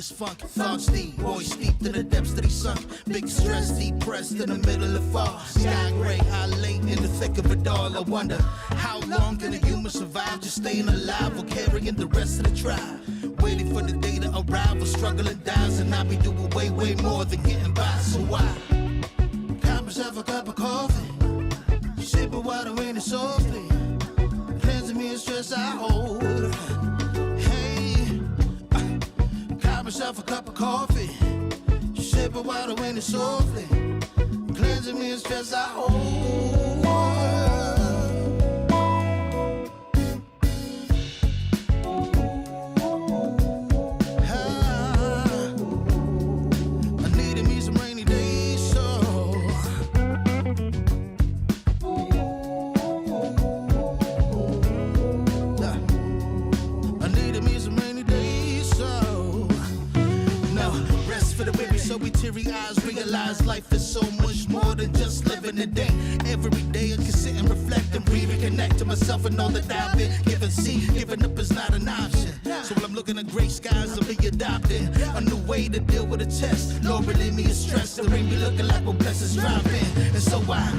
is funk. Thoughts deep, boys steeped in the depths that he sunk. Big stress, depressed in the middle of fall. Sky gray, high late in the thick of it all. I wonder, how long can a human survive just staying alive or carrying the rest of the tribe? Waiting for the day to arrive or struggling dies, and I be doing way more than getting by. So why? Cop myself a cup of coffee, sipping water in it softly, cleansing me of stress I hold. Hey, cop myself a cup of coffee, sipping water in it softly, cleansing me of stress I hold. Realize life is so much more than just living a day. Every day I can sit and reflect and reconnect to myself and all that I've been given. See, giving up is not an option. So when I'm looking at gray skies, I'll be adopting a new way to deal with a test. Lord, relieve me of stress and bring me looking like when blessings drop in. And so I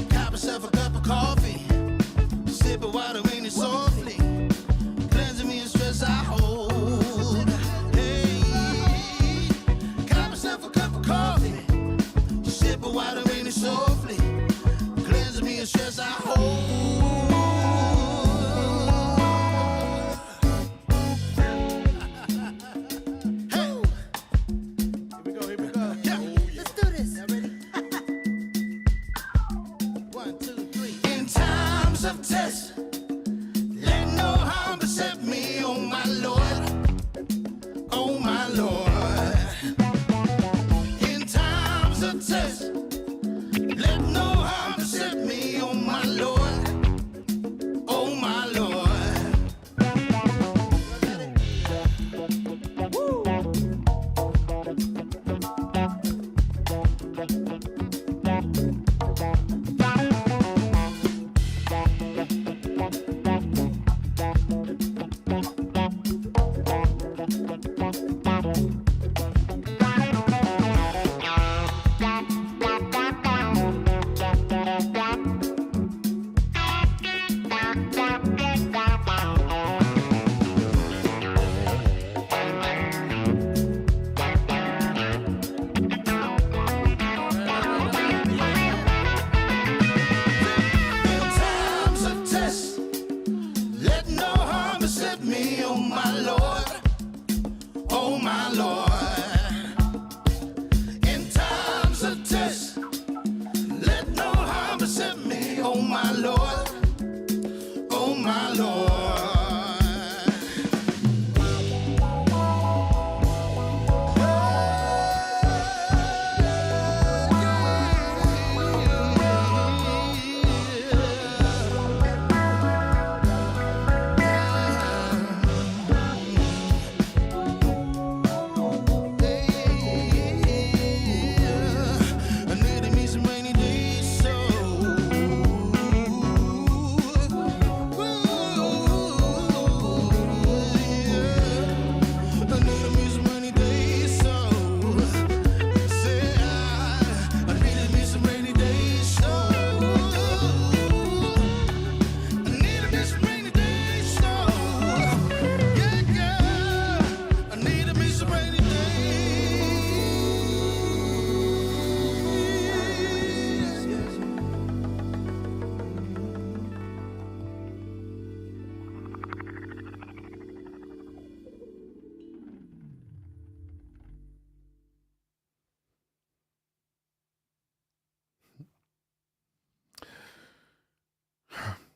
cop myself a cup of coffee, sipping water in it softly, cleansing me of stress I hold. Water in it softly, cleansing me of stress I hold. Hey, here we go. Yeah, let's do this. Y'all ready? 1, 2, 3. In times of test, let no harm beset me, oh my Lord, oh my Lord. In times of test, let no harm beset me, oh my Lord, oh my Lord. Woo.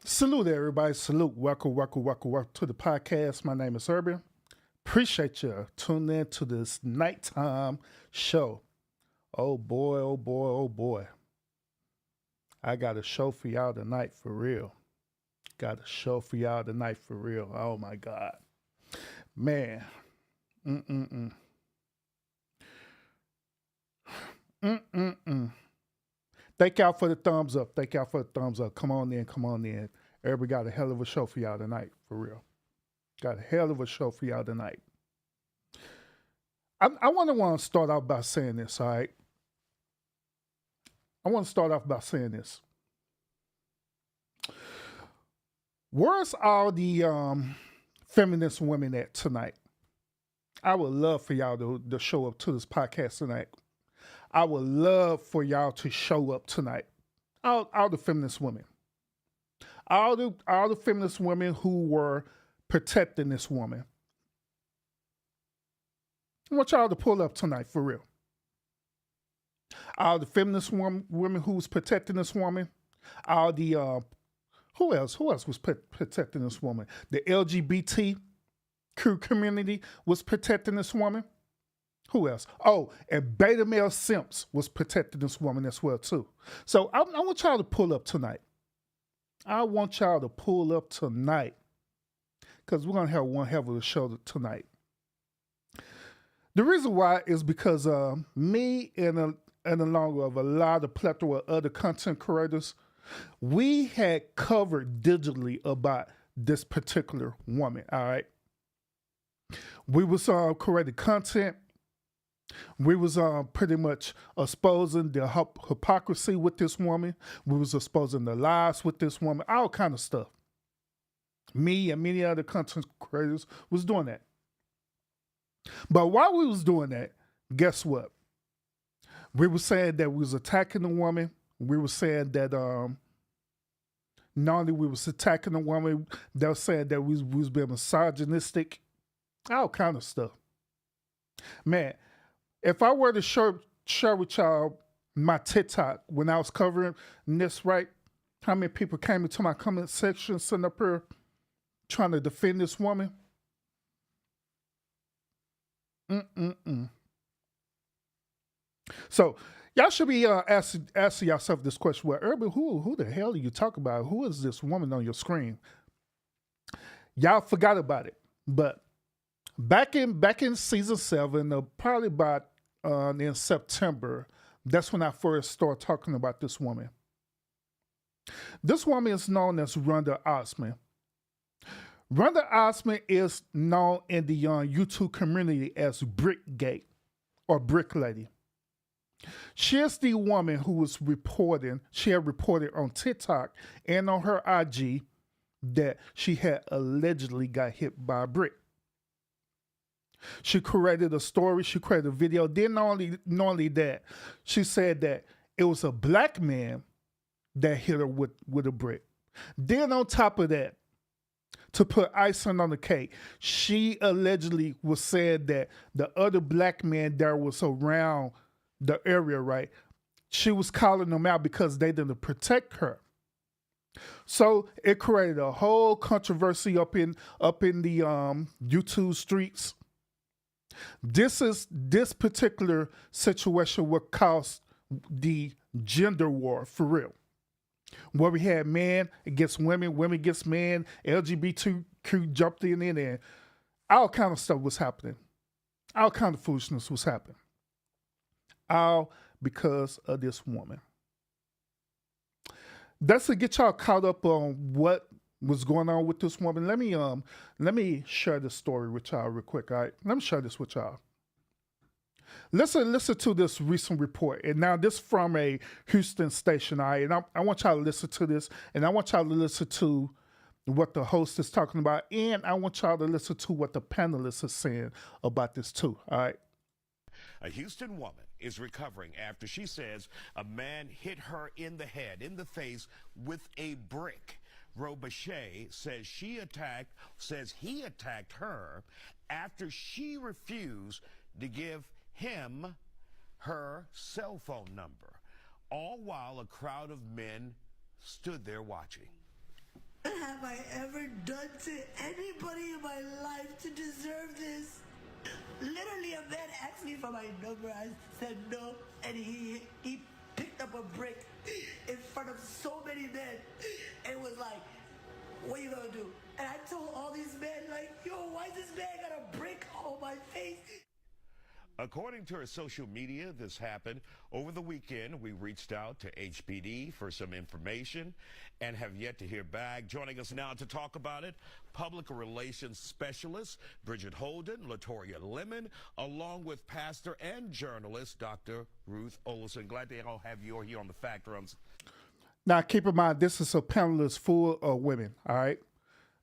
Salute, everybody. Salute. Welcome to the podcast. My name is Urban. Appreciate you tuning in to this nighttime show. Oh boy. I got a show for y'all tonight for real. Oh my God. Man. Thank y'all for the thumbs up. Come on in. Everybody got a hell of a show for y'all tonight, for real. Got a hell of a show for y'all tonight. I want to start off by saying this, all right? I want to start off by saying this. Where's all the feminist women at tonight? I would love for y'all to show up to this podcast tonight. I would love for y'all to show up tonight. All the feminist women. All the feminist women who were protecting this woman. I want y'all to pull up tonight for real. All the feminist women who was protecting this woman. All the who else was protecting this woman? The LGBT community was protecting this woman. Who else? Oh, and beta male simps was protecting this woman as well too. So I want y'all to pull up tonight. I want y'all to pull up tonight because we're gonna have one hell of a show tonight. The reason why is because me and along with a lot of plethora of other content creators, we had covered digitally about this particular woman. All right, we was creating content. We was pretty much exposing the hypocrisy with this woman. We was exposing the lies with this woman, all kind of stuff. Me and many other content creators was doing that. But while we was doing that, guess what? We were saying that we was attacking the woman. We were saying that not only we was attacking the woman, they were saying that we was being misogynistic, all kind of stuff. Man, if I were to share with y'all my TikTok when I was covering this, right? How many people came into my comment section sitting up here trying to defend this woman? So y'all should be asking yourself this question: well, Urban, who the hell are you talking about? Who is this woman on your screen? Y'all forgot about it, but back in season 7, probably about in September, that's when I first started talking about this woman. This woman is known as Roda Osman. Roda Osman is known in the YouTube community as Brickgate or Brick Lady. She is the woman who was she had reported on TikTok and on her IG that she had allegedly got hit by a brick. She created a story, she created a video. Then not only that, she said that it was a black man that hit her with a brick. Then on top of that, to put icing on the cake, she allegedly was saying that the other black man that was around the area, right, she was calling them out because they didn't protect her. So it created a whole controversy up in the YouTube streets. This particular situation what caused the gender war for real, where we had men against women, women against men, LGBTQ jumped in and all kind of stuff was happening. All kind of foolishness was happening. All because of this woman. That's to get y'all caught up on what was going on with this woman. Let me share this story with y'all real quick. All right, let me share this with y'all. Listen to this recent report, and now this from a Houston station. All right, and I want y'all to listen to this, and I want y'all to listen to what the host is talking about, and I want y'all to listen to what the panelists are saying about this too. All right. A Houston woman is recovering after she says a man hit her in the head, in the face, with a brick. Roda says he attacked her after she refused to give him her cell phone number, all while a crowd of men stood there watching. What have I ever done to anybody in my life to deserve this? Literally, a man asked me for my number. I said no, and he picked up a brick in front of so many men. It was like, what are you gonna do? And I told all these men, like, yo, why this man got a brick on my face? According to her social media, this happened over the weekend. We reached out to HPD for some information and have yet to hear back. Joining us now to talk about it, public relations specialist Bridget Holden, Latoya Lemon, along with pastor and journalist Dr. Ruth Olson. Glad they all have you here on the Fact Rooms. Now, keep in mind, this is a panel that's full of women, all right?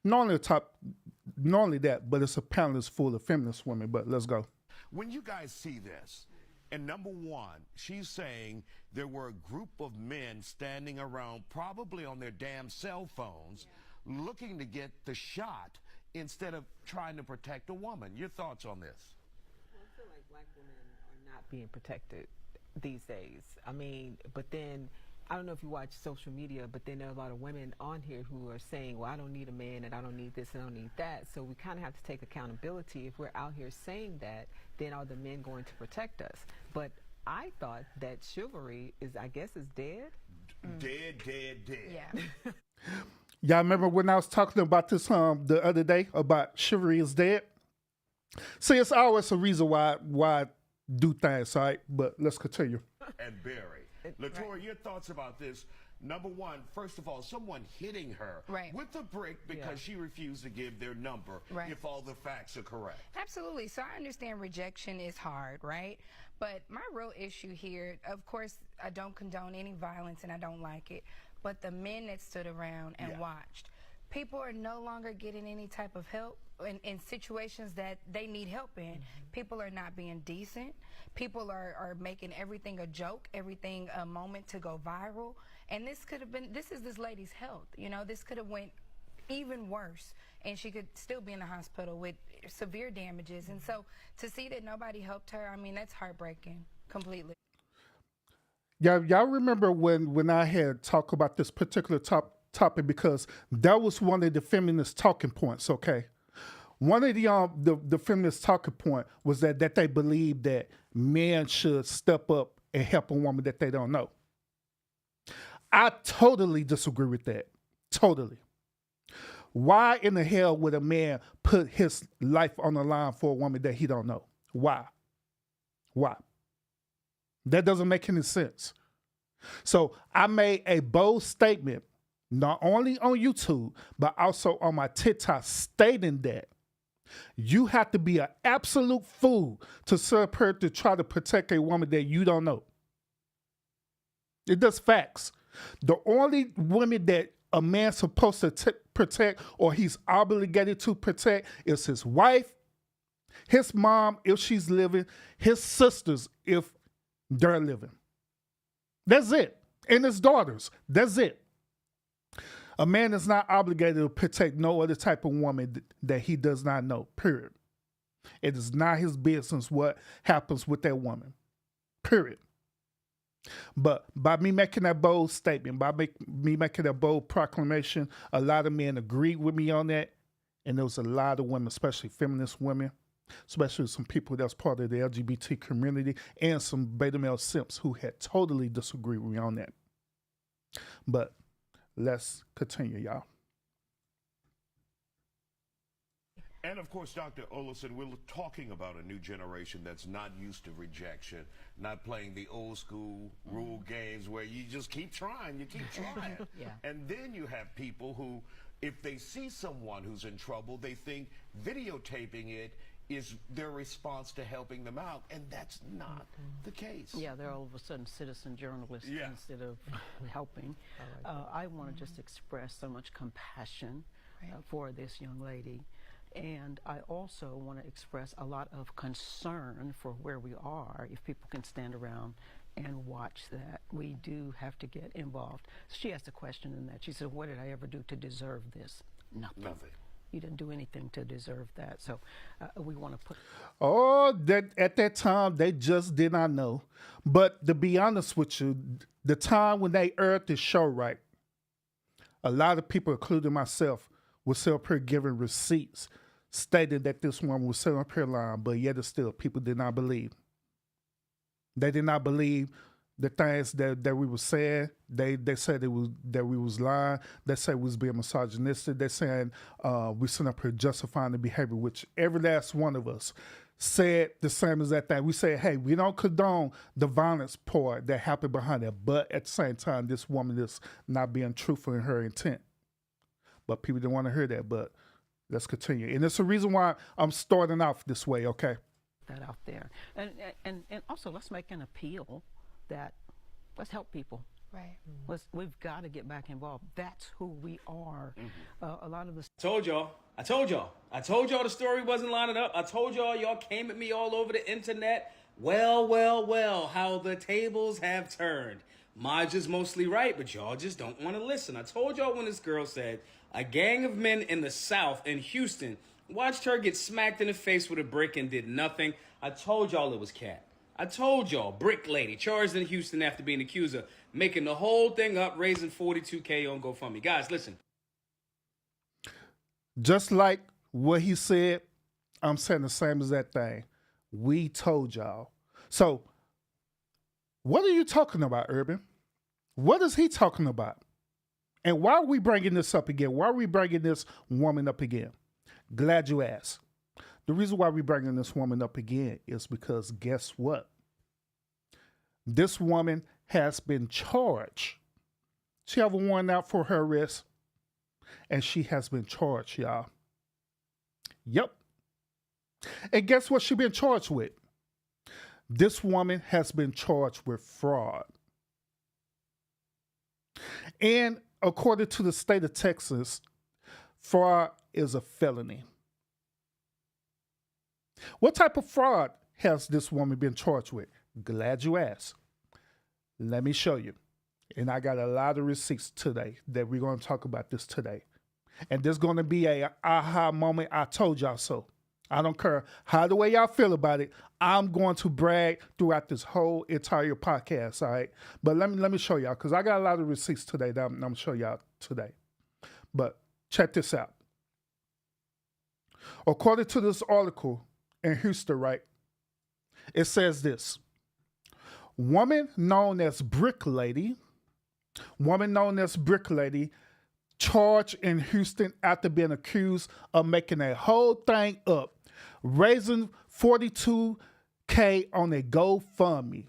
Not only that, but it's a panel that's full of feminist women, but let's go. When you guys see this, and number one, she's saying there were a group of men standing around, probably on their damn cell phones, looking to get the shot instead of trying to protect a woman. Your thoughts on this? Well, I feel like black women are not being protected these days. I mean, but then, I don't know if you watch social media, but then there are a lot of women on here who are saying, well, I don't need a man and I don't need this and I don't need that. So we kind of have to take accountability. If we're out here saying that, then are the men going to protect us? But I thought that chivalry is, I guess, is dead. Dead. Yeah. Y'all remember when I was talking about this the other day about chivalry is dead? See, it's always a reason why I do things, all right? But let's continue. And Barry. Latoya, your thoughts about this? Number one, first of all, someone hitting her with a brick because she refused to give their number if all the facts are correct. Absolutely. So I understand rejection is hard, right? But my real issue here, of course, I don't condone any violence and I don't like it, but the men that stood around and watched, people are no longer getting any type of help in situations that they need help in. People are not being decent. People are making everything a joke, everything a moment to go viral. And this could have been, this is this lady's health. You know, this could have went even worse. And she could still be in the hospital with severe damages. And so to see that nobody helped her, I mean, that's heartbreaking completely. Y'all remember when I had talked about this particular topic, because that was one of the feminist talking points, okay? One of the feminist talking point was that they believe that men should step up and help a woman that they don't know. I totally disagree with that. Totally. Why in the hell would a man put his life on the line for a woman that he don't know? Why? That doesn't make any sense. So I made a bold statement, not only on YouTube, but also on my TikTok, stating that you have to be an absolute fool to serve her to try to protect a woman that you don't know. It does facts. The only women that a man's supposed to protect, or he's obligated to protect, is his wife, his mom if she's living, his sisters if they're living. That's it. And his daughters. That's it. A man is not obligated to protect no other type of woman that he does not know, period. It is not his business what happens with that woman, period. But by me making that bold statement, by me making that bold proclamation, a lot of men agreed with me on that. And there was a lot of women, especially feminist women, especially some people that's part of the LGBT community, and some beta male simps who had totally disagreed with me on that. But let's continue, y'all. And of course, Dr. Olson, we're talking about a new generation that's not used to rejection, not playing the old school rule games where you just keep trying, And then you have people who, if they see someone who's in trouble, they think videotaping it is their response to helping them out, and that's not the case. Yeah, they're all of a sudden citizen journalists instead of helping. I want to just express so much compassion for this young lady. And I also want to express a lot of concern for where we are. If people can stand around and watch that, we do have to get involved. She asked a question in that. She said, what did I ever do to deserve this? Nothing. You didn't do anything to deserve that. So we want to put... Oh, that at that time, they just did not know. But to be honest with you, the time when they aired the show, right, a lot of people, including myself, was still up here giving receipts stating that this woman was sitting up here lying, but yet still people did not believe. They did not believe the things that we were saying. They said that we was lying. They said we was being misogynistic. They're saying we sitting up here justifying the behavior, which every last one of us said the same exact thing. We said, hey, we don't condone the violence part that happened behind it, but at the same time, this woman is not being truthful in her intent. But people didn't want to hear that, but let's continue. And it's the reason why I'm starting off this way, okay? That out there. And also, let's make an appeal that let's help people. Right. We've got to get back involved. That's who we are. A lot of the I told y'all the story wasn't lining up. I told y'all came at me all over the internet. Well, how the tables have turned. Maja's mostly right, but y'all just don't want to listen. I told y'all when this girl said a gang of men in the South, in Houston, watched her get smacked in the face with a brick and did nothing. I told y'all it was cat. I told y'all, brick lady, charged in Houston after being accused of making the whole thing up, raising $42K on GoFundMe. Guys, listen. Just like what he said, I'm saying the same as that thing. We told y'all. So, what are you talking about, Urban? What is he talking about? And why are we bringing this up again? Why are we bringing this woman up again? Glad you asked. The reason why we're bringing this woman up again is because guess what? This woman has been charged. She have a warrant out for her arrest, and she has been charged, y'all. Yep. And guess what she's been charged with? This woman has been charged with fraud. And according to the state of Texas, fraud is a felony. What type of fraud has this woman been charged with? Glad you asked. Let me show you. And I got a lot of receipts today that we're going to talk about this today. And there's going to be a aha moment. I told y'all so. I don't care how the way y'all feel about it. I'm going to brag throughout this whole entire podcast, all right? But let me show y'all, because I got a lot of receipts today that I'm going to show y'all today. But check this out. According to this article in Houston, right, it says this. Woman known as Brick Lady, charged in Houston after being accused of making a whole thing up, raising $42K on a GoFundMe.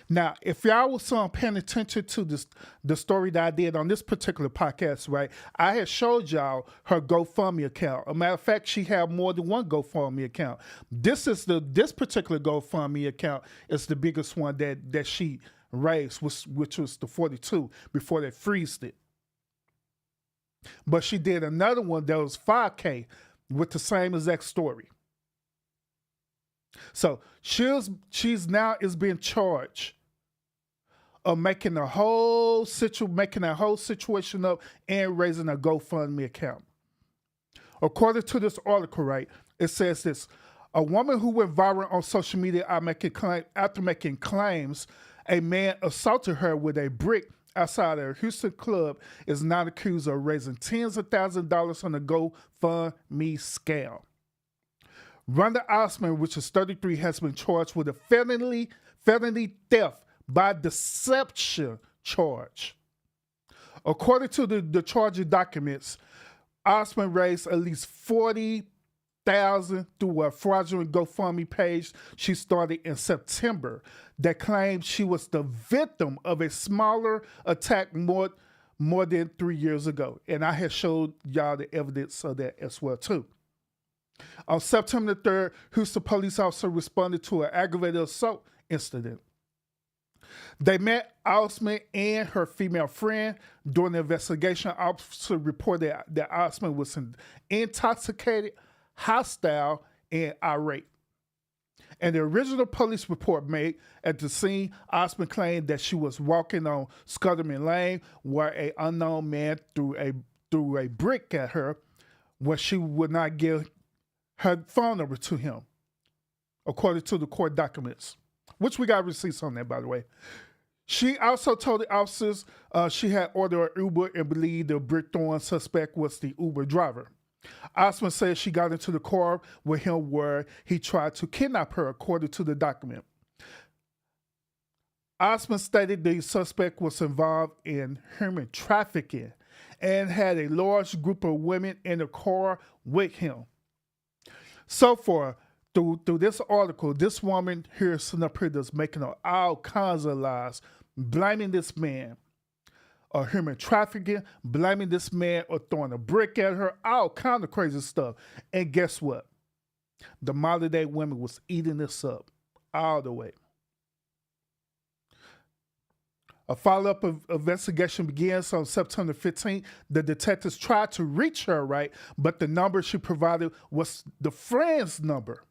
Now, if y'all was paying attention to the story that I did on this particular podcast, right, I had showed y'all her GoFundMe account. As a matter of fact, she had more than one GoFundMe account. This particular GoFundMe account is the biggest one that she raised, which was the 42 before they freezed it. But she did another one that was 5K with the same exact story. So she's now is being charged of making that whole situation up and raising a GoFundMe account. According to this article, right, it says this: a woman who went viral on social media after making claims a man assaulted her with a brick outside a Houston club is now accused of raising tens of thousands of dollars on a GoFundMe scam. Roda Osman, which is 33, has been charged with a felony theft by deception charge. According to the charging documents, Osman raised at least $40,000 through a fraudulent GoFundMe page she started in September that claimed she was the victim of a smaller attack more than 3 years ago. And I had showed y'all the evidence of that as well, too. On September 3rd, Houston police officer responded to an aggravated assault incident. They met Osman and her female friend. During the investigation, officer reported that Osman was intoxicated, hostile, and irate. And the original police report made at the scene, Osman claimed that she was walking on Scudderman Lane where an unknown man threw a brick at her when she would not give her phone number to him, according to the court documents, which we got receipts on that, by the way. She also told the officers she had ordered an Uber and believed the brick throwing suspect was the Uber driver. Osman said she got into the car with him where he tried to kidnap her, according to the document. Osman stated the suspect was involved in human trafficking and had a large group of women in the car with him. So far, through this article, this woman here sitting up here that's making up all kinds of lies, blaming this man or human trafficking, blaming this man or throwing a brick at her, all kind of crazy stuff. And guess what? The modern day women was eating this up all the way. A follow-up investigation begins on September 15th. The detectives tried to reach her, right? But the number she provided was the friend's number,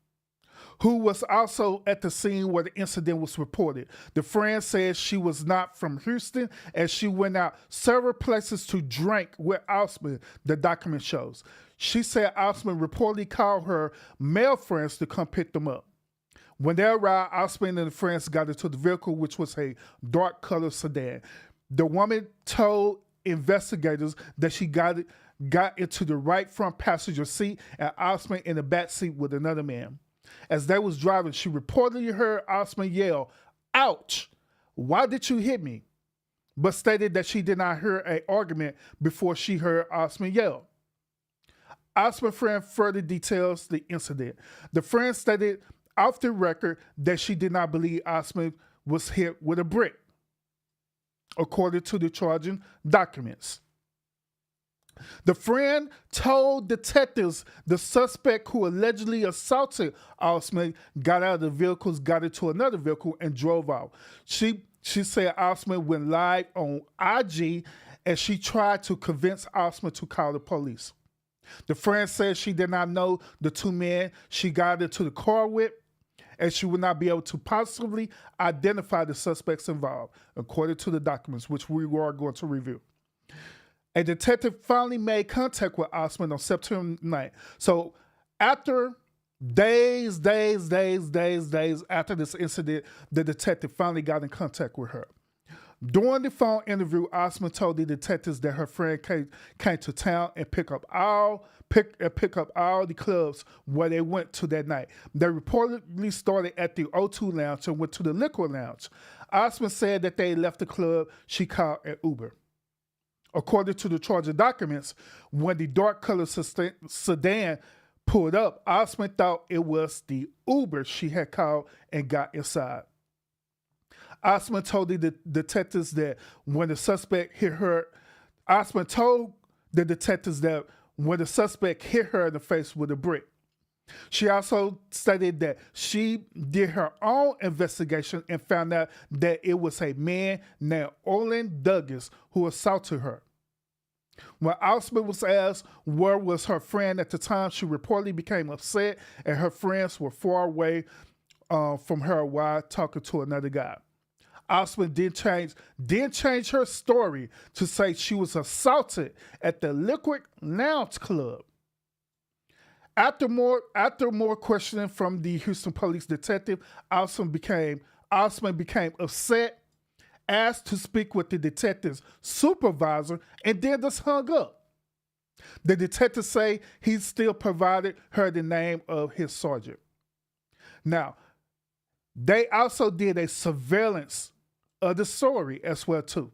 who was also at the scene where the incident was reported. The friend says she was not from Houston and she went out several places to drink with Osman, the document shows. She said Osman reportedly called her male friends to come pick them up. When they arrived, Osman and the friends got into the vehicle, which was a dark colored sedan. The woman told investigators that she got into the right front passenger seat and Osman in the back seat with another man. As they was driving, she reportedly heard Osman yell, "Ouch, why did you hit me?" But stated that she did not hear an argument before she heard Osman yell. Osman's friend further details the incident. The friend stated off the record that she did not believe Osman was hit with a brick, according to the charging documents. The friend told detectives the suspect who allegedly assaulted Osman got out of the vehicles, got into another vehicle, and drove out. She said Osman went live on IG and she tried to convince Osman to call the police. The friend said she did not know the two men she got into the car with, and she would not be able to possibly identify the suspects involved, according to the documents, which we are going to review. A detective finally made contact with Osman on September 9th. So after days after this incident, the detective finally got in contact with her. During the phone interview, Osman told the detectives that her friend came to town and pick up all the clubs where they went to that night. They reportedly started at the O2 Lounge and went to the Liquor Lounge. Osman said that they left the club. She called an Uber. According to the charging documents, when the dark colored sedan pulled up, Osman thought it was the Uber she had called and got inside. Osman told the detectives that when the suspect hit her, Osman told the detectives that when the suspect hit her in the face with a brick. She also stated that she did her own investigation and found out that it was a man named Olin Douglas who assaulted her. When Osman was asked where was her friend at the time, she reportedly became upset and her friends were far away from her while talking to another guy. Osman did change her story to say she was assaulted at the Liquid Lounge Club. After more questioning from the Houston police detective, Osman became upset, asked to speak with the detective's supervisor, and then just hung up. The detective say he still provided her the name of his sergeant. Now, they also did a surveillance of the story as well too.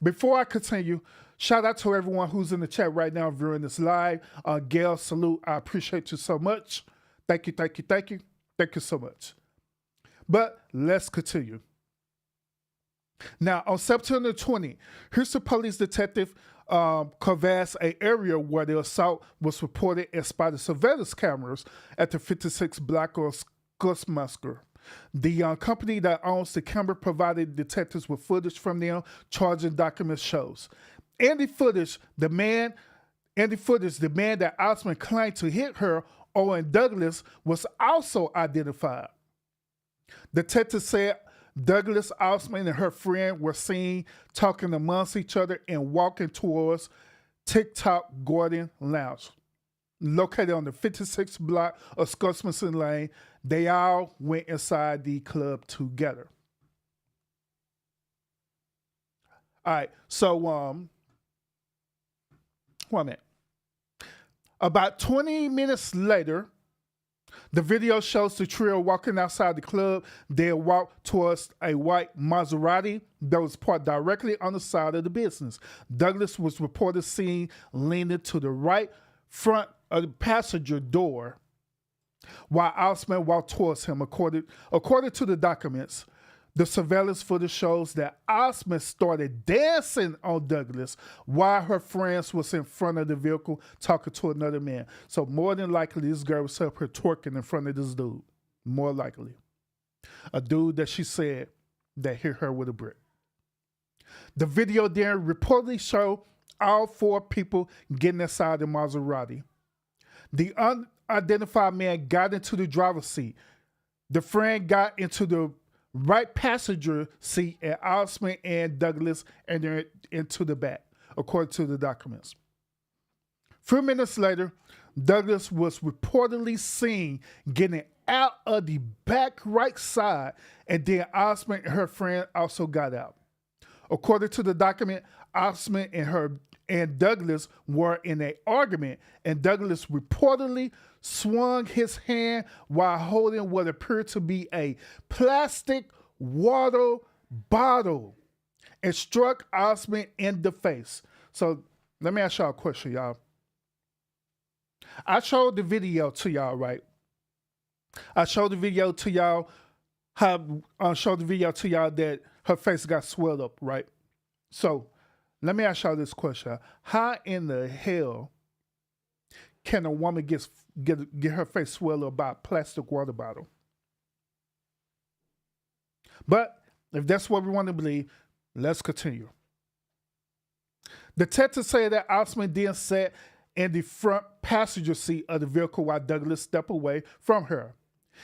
Before I continue, shout out to everyone who's in the chat right now viewing this live. Gail, salute. I appreciate you so much. Thank you so much. But let's continue. Now, on September 20, Houston police detective canvassed an area where the assault was reported and spotted surveillance cameras at the 56 block of Scotsmaster. The company that owns the camera provided detectives with footage from them. Charging documents shows. In the footage, the man that Osman claimed to hit her, Owen Douglas, was also identified. Detectives said Douglas, Osman, and her friend were seen talking amongst each other and walking towards TikTok Gordon Lounge. Located on the 56th block of Scotsmaster Lane, they all went inside the club together. All right, so one minute. About 20 minutes later, the video shows the trio walking outside the club. They walked towards a white Maserati that was parked directly on the side of the business. Douglas was reported seen leaning to the right front of the passenger door. while Osman walked towards him. According to the documents, the surveillance footage shows that Osman started dancing on Douglas while her friends was in front of the vehicle talking to another man. So more than likely, this girl was up here twerking in front of this dude. More likely. A dude that she said that hit her with a brick. The video then reportedly showed all 4 people getting inside the Maserati. The unidentified man got into the driver's seat. The friend got into the right passenger seat, and Osman and Douglas entered into the back, according to the documents. A few minutes later, Douglas was reportedly seen getting out of the back right side, and then Osman and her friend also got out. According to the document, Osman and Douglas were in an argument, and Douglas reportedly swung his hand while holding what appeared to be a plastic water bottle and struck Osman in the face. So let me ask y'all a question, y'all. I showed the video to y'all, right? I showed the video to y'all that her face got swelled up, right? So let me ask y'all this question. How in the hell can a woman get her face swelled up by a plastic water bottle? But if that's what we want to believe, let's continue. Detectives say that Osman then sat in the front passenger seat of the vehicle while Douglas stepped away from her.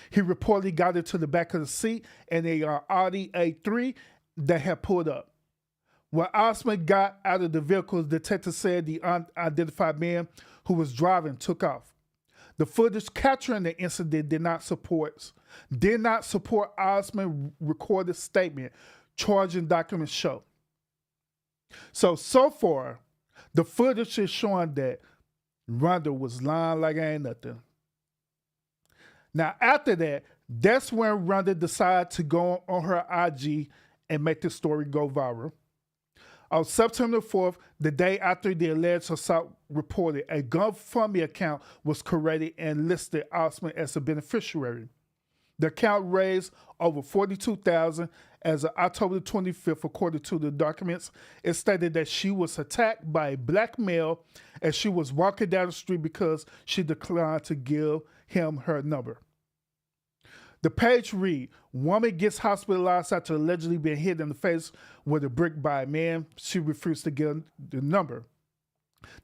He reportedly got into the back of the seat in a Audi A3 that had pulled up. When Osman got out of the vehicle, detectives said the unidentified man who was driving took off. The footage capturing the incident did not support Osman's recorded statement, charging documents show. So far, the footage is showing that Roda was lying like ain't nothing. Now, after that, that's when Roda decided to go on her IG and make the story go viral. On September 4th, the day after the alleged assault reported, a GoFundMe account was created and listed Osman as a beneficiary. The account raised over $42,000 as of October 25th, according to the documents. It stated that she was attacked by a black male as she was walking down the street because she declined to give him her number. The page read, woman gets hospitalized after allegedly being hit in the face with a brick by a man. She refused to give the number.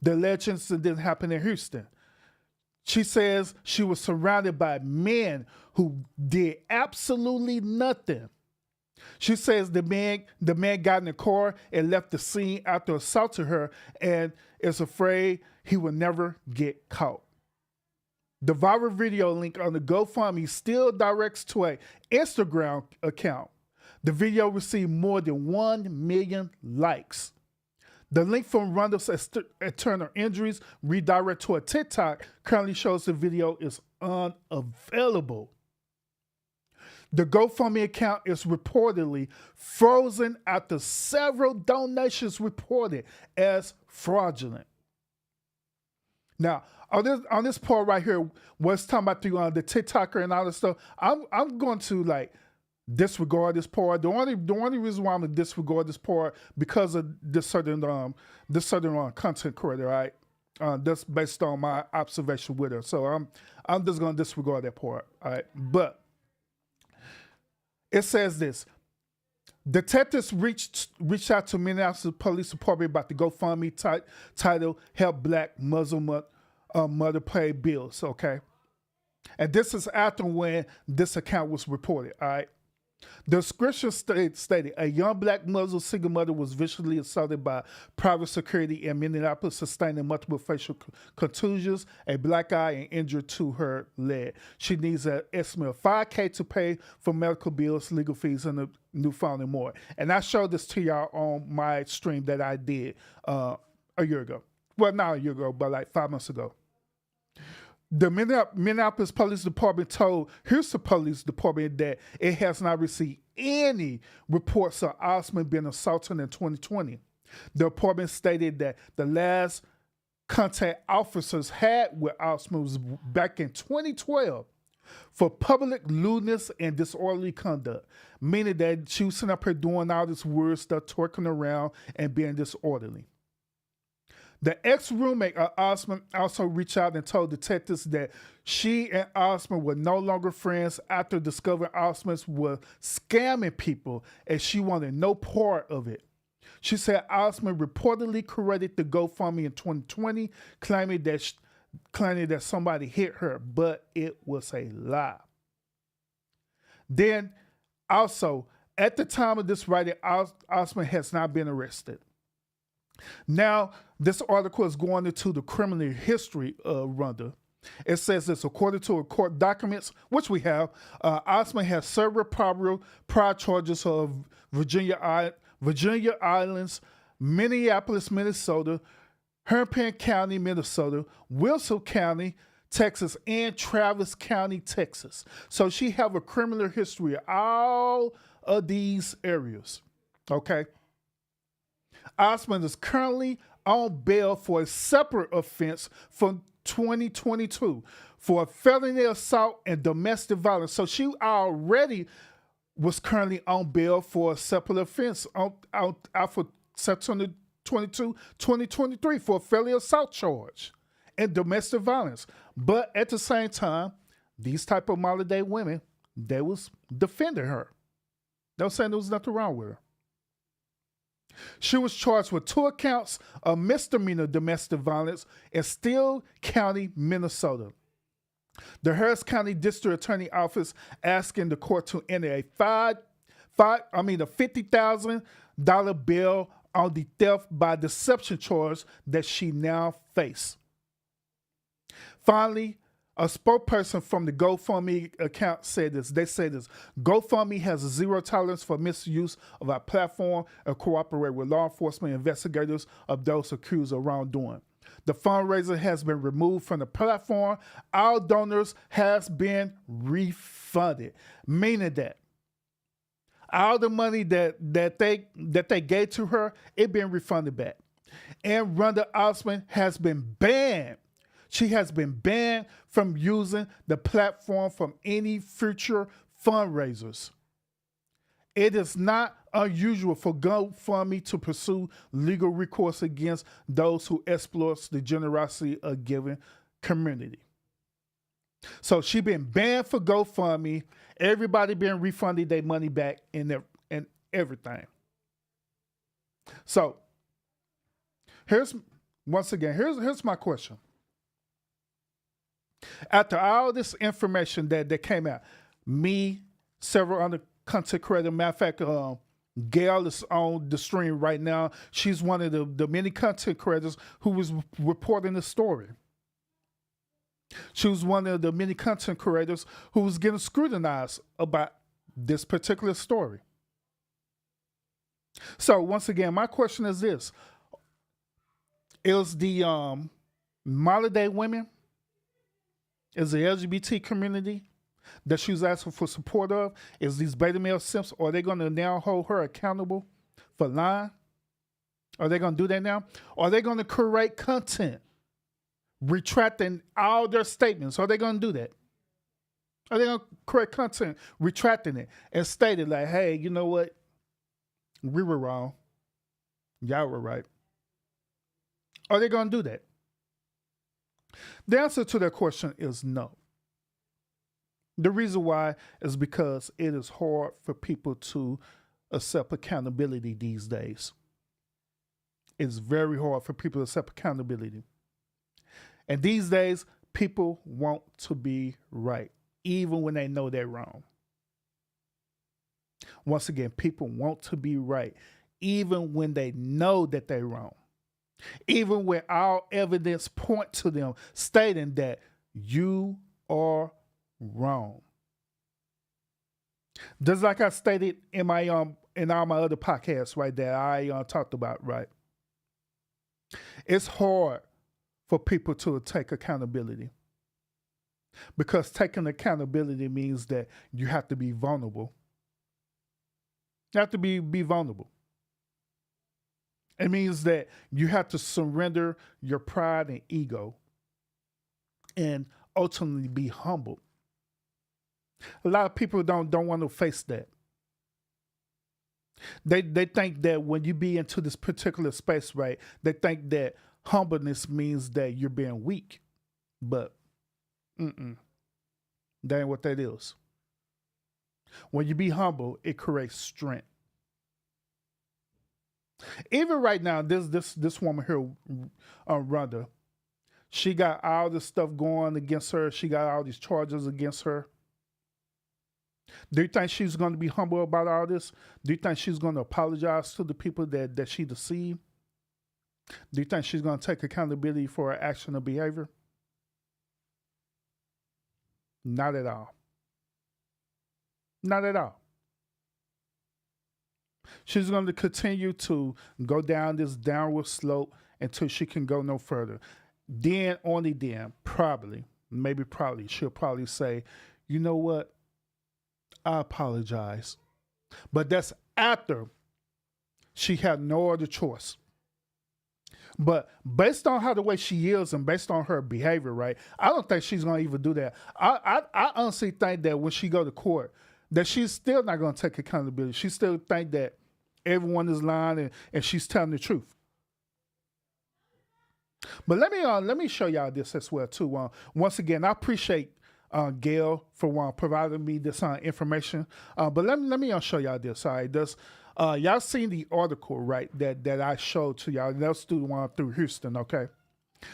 The alleged incident happened in Houston. She says she was surrounded by men who did absolutely nothing. She says the man got in the car and left the scene after assaulting her and is afraid he will never get caught. The viral video link on the GoFundMe still directs to an Instagram account. The video received more than 1 million likes. The link from Ronda's internal injuries redirect to a TikTok currently shows the video is unavailable. The GoFundMe account is reportedly frozen after several donations reported as fraudulent. Now, on this part right here, what's talking about the TikToker and all this stuff, I'm going to disregard this part. The only reason why I'm gonna disregard this part because of this certain content creator, right? That's based on my observation with her. So I'm just gonna disregard that part, all right? But it says this. Detectives reached out to Minneapolis Police Department about the GoFundMe title "Help Black Muslim Mother Pay Bills." Okay, and this is after when this account was reported. All right, the description stated a young black Muslim single mother was viciously assaulted by private security in Minneapolis, sustaining multiple facial contusions, a black eye, and injury to her leg. She needs an estimate of $5,000 to pay for medical bills, legal fees, and a new phone and more. And I showed this to y'all on my stream that I did a year ago. Well, not a year ago, but like 5 months ago. The Minneapolis Police Department told Houston Police Department that it has not received any reports of Osman being assaulted in 2020. The department stated that the last contact officers had with Osman was back in 2012, for public lewdness and disorderly conduct, meaning that she was sitting up here doing all this weird stuff, twerking around and being disorderly. The ex-roommate of Osman also reached out and told detectives that she and Osman were no longer friends after discovering Osman was scamming people and she wanted no part of it. She said Osman reportedly created the GoFundMe in 2020, claiming that somebody hit her, but it was a lie. Then, also, at the time of this writing, Osman has not been arrested. Now, this article is going into the criminal history of Roda. It says this: according to court documents, which we have, Osman has several prior charges of Virginia Islands, Minneapolis, Minnesota, Hennepin County, Minnesota, Wilson County, Texas, and Travis County, Texas. So she have a criminal history of all of these areas. Okay. Osman is currently on bail for a separate offense from 2022 for felony assault and domestic violence. So she already was currently on bail for a separate offense out for September 22, 2023 for a felony assault charge and domestic violence. But at the same time, these type of modern day women, they was defending her. They were saying there was nothing wrong with her. She was charged with 2 counts of misdemeanor domestic violence in Steele County, Minnesota. The Harris County District Attorney Office asking the court to enter a $50,000 bail on the theft by deception charge that she now faces. Finally, a spokesperson from the GoFundMe account said this. They say this: GoFundMe has a zero tolerance for misuse of our platform and cooperate with law enforcement investigators of those accused of wrongdoing. The fundraiser has been removed from the platform. All donors has been refunded, meaning that all the money that they gave to her, it been refunded back. And Roda Osman has been banned. She has been banned from using the platform from any future fundraisers. It is not unusual for GoFundMe to pursue legal recourse against those who exploit the generosity of giving community. So she been banned for GoFundMe. Everybody been refunded their money back and everything. So here's my question. After all this information that came out, me, several other content creators, matter of fact, Gail is on the stream right now. She's one of the many content creators who was reporting the story. She was one of the many content creators who was getting scrutinized about this particular story. So once again, my question is this: is the modern day women, is the LGBT community that she was asking for support of, is these beta male simps, are they going to now hold her accountable for lying? Are they going to do that now? Are they going to create content retracting all their statements? Are they going to do that? Are they going to create content retracting it and stating like, hey, you know what? We were wrong. Y'all were right. Are they going to do that? The answer to that question is no. The reason why is because it is hard for people to accept accountability these days. It's very hard for people to accept accountability. And these days, people want to be right, even when they know they're wrong. Once again, people want to be right, even when they know that they're wrong. Even when all evidence point to them stating that you are wrong. Just like I stated in my in all my other podcasts, right, that I talked about, right? It's hard for people to take accountability, because taking accountability means that you have to be vulnerable. You have to be vulnerable. It means that you have to surrender your pride and ego and ultimately be humbled A lot of people don't want to face that. They think that when you be into this particular space, right, they think that humbleness means that you're being weak. But that ain't what that is. When you be humble, it creates strength. Even right now, this woman here, Roda, she got all this stuff going against her. She got all these charges against her. Do you think she's going to be humble about all this? Do you think she's going to apologize to the people that she deceived? Do you think she's going to take accountability for her action or behavior? Not at all. Not at all. She's going to continue to go down this downward slope until she can go no further. Then, only then, probably, she'll probably say, you know what? I apologize. But that's after she had no other choice. But based on how the way she is and based on her behavior, right, I don't think she's going to even do that. I honestly think that when she go to court, that she's still not going to take accountability. She still think that everyone is lying and she's telling the truth. But let me show y'all this as well too. Once again, I appreciate Gail for providing me this information. But let me show y'all this. All right, y'all seen the article, right? That I showed to y'all. That's through through Houston. Okay,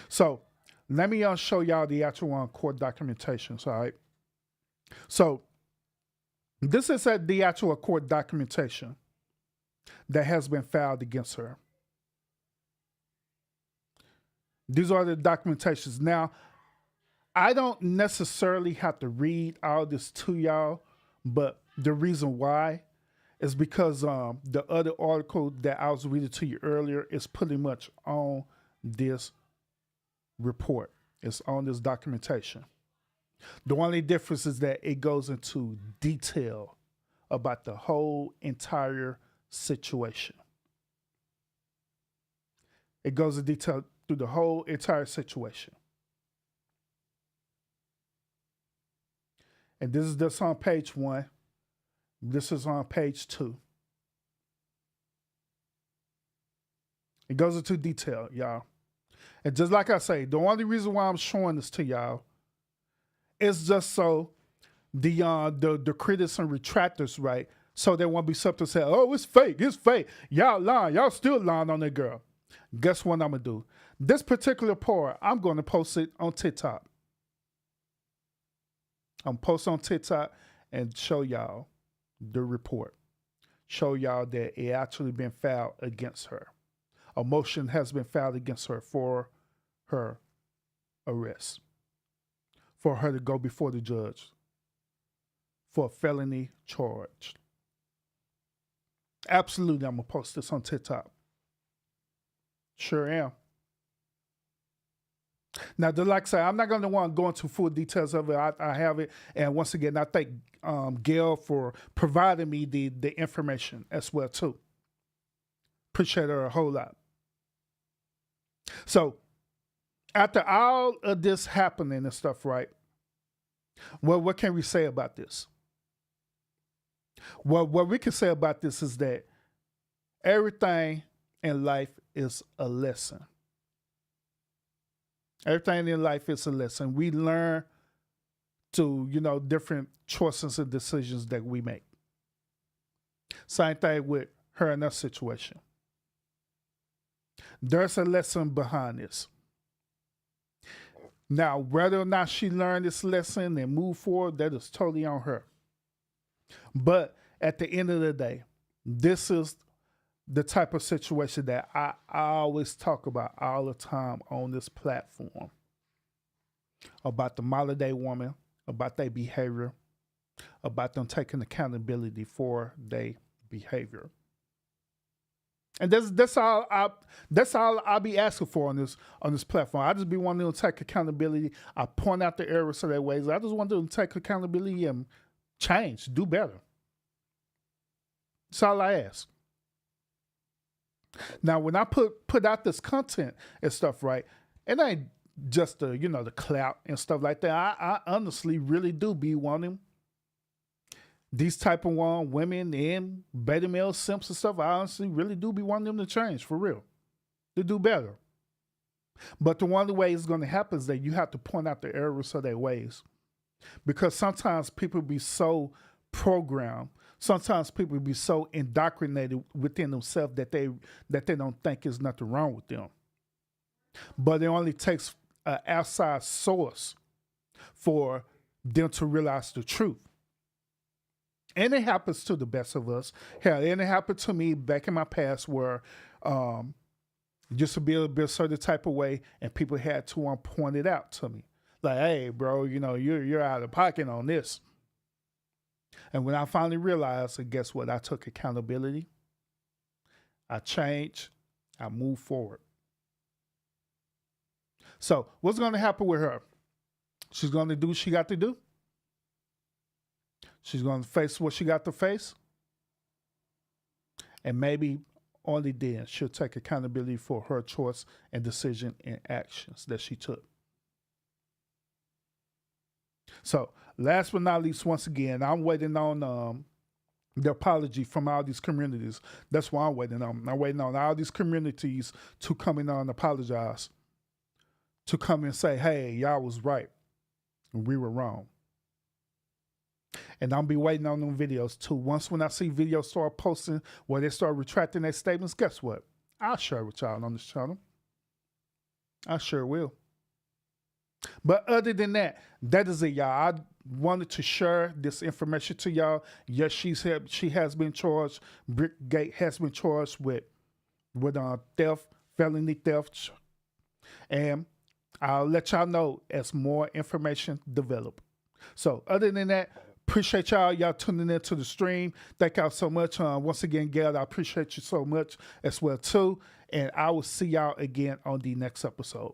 so let me show y'all the actual court documentations. All right, so this is the actual court documentation that has been filed against her. These are the documentations. Now, I don't necessarily have to read all this to y'all, but the reason why is because the other article that I was reading to you earlier is pretty much on this report. It's on this documentation. The only difference is that it goes into detail about the whole entire situation. It goes in detail through the whole entire situation. And this is just on page 1. This is on page 2. It goes into detail, y'all. And just like I say, the only reason why I'm showing this to y'all is just so the critics and retractors, right? So there won't be something to say, oh, it's fake, it's fake. Y'all lying, y'all still lying on that girl. Guess what I'm gonna do? This particular part, I'm gonna post it on TikTok. I'm post on TikTok and show y'all the report. Show y'all that it actually been filed against her. A motion has been filed against her for her arrest. For her to go before the judge for a felony charge. Absolutely, I'm gonna post this on TikTok. Sure am. Now, like I say, I'm not going to want to go into full details of it. I have it. And once again, I thank Gail for providing me the information as well, too. Appreciate her a whole lot. So, after all of this happening and stuff, right? Well, what can we say about this? Well, what we can say about this is that everything in life is a lesson. Everything in life is a lesson. We learn to, different choices and decisions that we make. Same thing with her in that situation. There's a lesson behind this. Now, whether or not she learned this lesson and move forward, that is totally on her. But at the end of the day, this is the type of situation that I always talk about all the time on this platform. About the modern day woman, about their behavior, about them taking accountability for their behavior. And that's all I'll be asking for on this platform. I just be wanting them to take accountability. I point out the errors of their ways. I just want them to take accountability and change, do better. That's all I ask. Now, when I put out this content and stuff, right, it ain't just the clout and stuff like that. I honestly really do be wanting these type of women and beta male simps and stuff, I honestly really do be wanting them to change, for real. To do better. But the one way it's going to happen is that you have to point out the errors of their ways. Because sometimes people be so programmed, sometimes people be so indoctrinated within themselves that they don't think there's nothing wrong with them. But it only takes an outside source for them to realize the truth. And it happens to the best of us. Hell, and it happened to me back in my past where just to be a certain type of way, and people had to point it out to me. Like, hey, bro, you're out of pocket on this. And when I finally realized, and guess what? I took accountability. I changed. I moved forward. So what's going to happen with her? She's going to do what she got to do. She's going to face what she got to face. And maybe only then she'll take accountability for her choice and decision and actions that she took. So last but not least, once again, I'm waiting on the apology from all these communities. That's what I'm waiting on. I'm waiting on all these communities to come in and apologize. To come and say, hey, y'all was right. And we were wrong. And I'll be waiting on them videos too. Once when I see videos start posting where they start retracting their statements, guess what? I'll share with y'all on this channel. I sure will. But other than that, that is it, y'all. I wanted to share this information to y'all. Yes, she has been charged. Brickgate has been charged with theft, felony theft. And I'll let y'all know as more information develop. So other than that, appreciate y'all tuning in to the stream. Thank y'all so much. Once again, Gail, I appreciate you so much as well too. And I will see y'all again on the next episode.